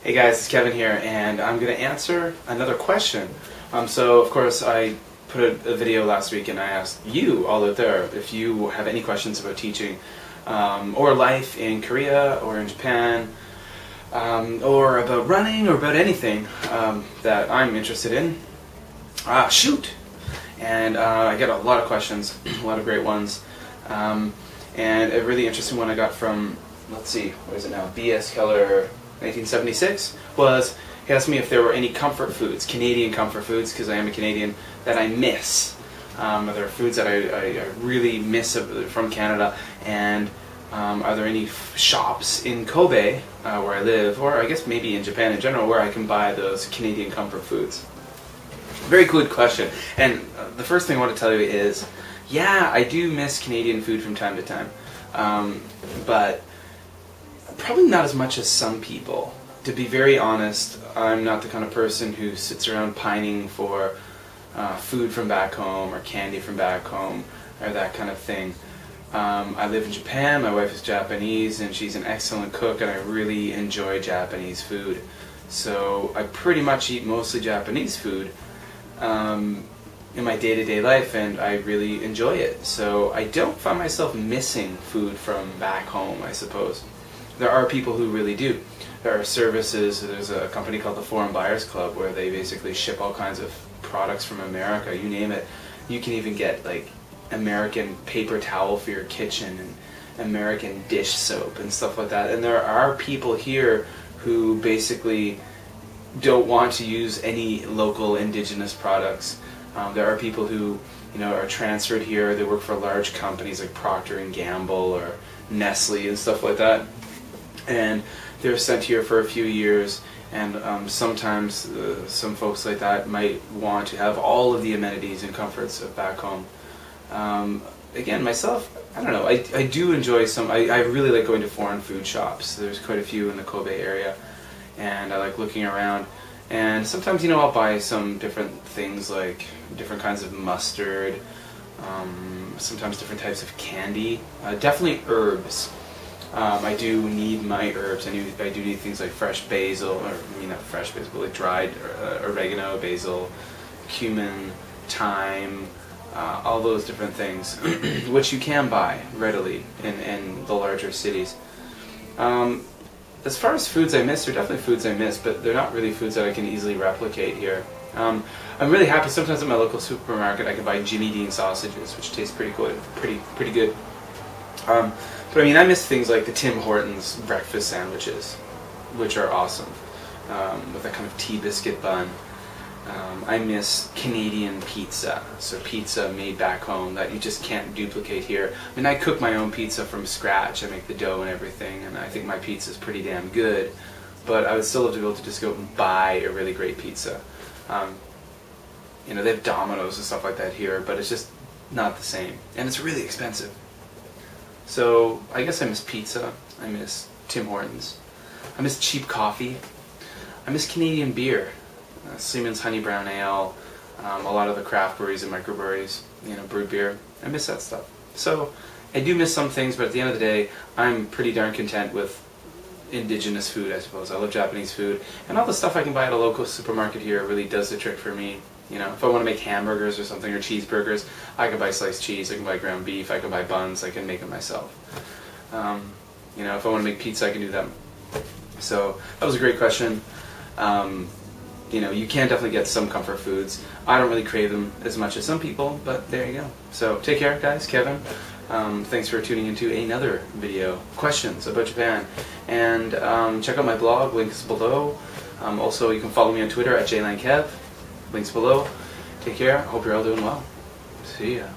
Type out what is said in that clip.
Hey guys, it's Kevin here, and I'm going to answer another question. So, of course, I put a video last week and I asked you all out there if you have any questions about teaching or life in Korea or in Japan or about running or about anything that I'm interested in. Shoot! And I get a lot of questions, a lot of great ones. And a really interesting one I got from, let's see, what is it now, B.S. Keller 1976 was, he asked me if there were any comfort foods, Canadian comfort foods, because I am a Canadian, that I miss. Are there foods that I really miss from Canada, and are there any shops in Kobe, where I live, or I guess maybe in Japan in general, where I can buy those Canadian comfort foods? Very good question. And the first thing I want to tell you is, yeah, I do miss Canadian food from time to time, but probably not as much as some people. To be very honest, I'm not the kind of person who sits around pining for food from back home or candy from back home or that kind of thing. I live in Japan, my wife is Japanese, and she's an excellent cook, and I really enjoy Japanese food. So I pretty much eat mostly Japanese food in my day-to-day life, and I really enjoy it. So I don't find myself missing food from back home, I suppose. There are people who really do. There are services, there's a company called the Foreign Buyers Club where they basically ship all kinds of products from America, you name it. You can even get like American paper towel for your kitchen and American dish soap and stuff like that. And there are people here who basically don't want to use any local indigenous products. There are people who, are transferred here, they work for large companies like Procter & Gamble or Nestle and stuff like that. And they're sent here for a few years, and sometimes some folks like that might want to have all of the amenities and comforts of back home. Again, myself, I don't know, I do enjoy I really like going to foreign food shops. There's quite a few in the Kobe area, and I like looking around. And sometimes, I'll buy some different things like different kinds of mustard, sometimes different types of candy, definitely herbs. I do need my herbs. I do need things like fresh basil, or not fresh basil, but like dried oregano, basil, cumin, thyme, all those different things, which you can buy readily in the larger cities. As far as foods I miss, there are definitely foods I miss, but they're not really foods that I can easily replicate here. I'm really happy sometimes at my local supermarket I can buy Jimmy Dean sausages, which taste pretty good, pretty good. But I miss things like the Tim Hortons breakfast sandwiches, which are awesome, with that kind of tea biscuit bun. I miss Canadian pizza, so pizza made back home that you just can't duplicate here. I cook my own pizza from scratch. I make the dough and everything, and I think my pizza is pretty damn good, but I would still love to be able to just go and buy a really great pizza. They have Domino's and stuff like that here, but it's just not the same, and it's really expensive. So I guess I miss pizza, I miss Tim Hortons, I miss cheap coffee, I miss Canadian beer, Siemens Honey Brown Ale, a lot of the craft breweries and microbreweries, brewed beer. I miss that stuff. So I do miss some things, but at the end of the day, I'm pretty darn content with indigenous food, I suppose. I love Japanese food, and all the stuff I can buy at a local supermarket here really does the trick for me. If I want to make hamburgers or something, or cheeseburgers, I can buy sliced cheese, I can buy ground beef, I can buy buns, I can make them myself. If I want to make pizza, I can do that. So that was a great question. You can definitely get some comfort foods. I don't really crave them as much as some people, but there you go. So take care, guys. Kevin. Thanks for tuning into another video, questions about Japan. And check out my blog, links below. Also, you can follow me on Twitter at jlankev. Links below. Take care. I hope you're all doing well. See ya.